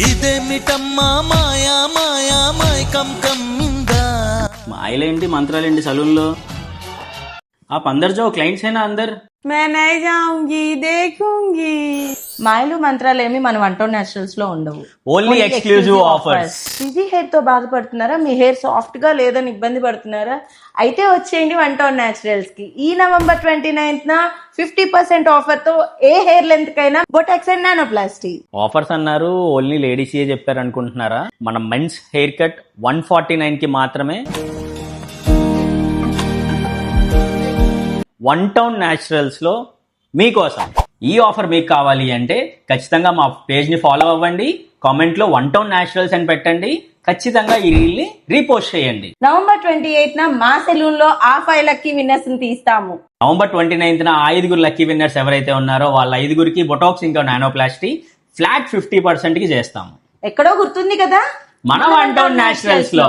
ఇదేమిటమ్మా మాయా మాయా మైకం కమ్మిందా. మాయలేంటి మంత్రాలేంటి సలూన్లో? आप अंदर जाओ, क्लाइंट्स है ना अंदर. मैं नहीं जाऊंगी, देखूंगी. మాయలు మంత్రాలు ఏమి మన వంట న్యాచురల్స్ లో ఉండవు. Only exclusive offers. Frizzy hair తో బాధపడుతున్నారా? మీ హెయిర్ సాఫ్ట్ గా లేదని ఇబ్బంది పడుతున్నారా? అయితే వచ్చేయండి వంట న్యాచురల్స్ కి. ఈ నవంబర్ 29th 50% ఆఫర్ తో ఏ హెయిర్ లెంత్ కైనా బొటాక్స్ అండ్ నానోప్లాస్టీ ఆఫర్స్ అన్నారు, ఓన్లీ లేడీస్ ఏ చెప్పారు అనుకుంటున్నారా? మన మెన్స్ హెయిర్ కట్ 149 కి మాత్రమే. వన్ టౌన్ న్యాచురల్స్ లో మీకోసం ఈ ఆఫర్ మీకు కావాలి అంటే ఖచ్చితంగా మా పేజ్ ని ఫాలో అవ్వండి, కామెంట్ లో వన్ టౌన్ న్యాచురల్స్ అని పెట్టండి, ఖచ్చితంగా ఈ రీల్ ని రీపోస్ట్ చేయండి. నవంబర్ 28th మా సెలూన్ లో ఆ 5 లక్కీ విన్నర్స్ ని తీస్తాము. నవంబర్ 29th ఆ 5 లక్కీ విన్నర్స్ ఎవరైతే ఉన్నారో వాళ్ళ 5గురికి బొటాక్స్ ఇంకా నానోప్లాస్టీ ఫ్లాట్ 50% కి చేస్తాము. ఎక్కడో గుర్తుంది కదా, మన వన్ టౌన్ న్యాచురల్స్ లో.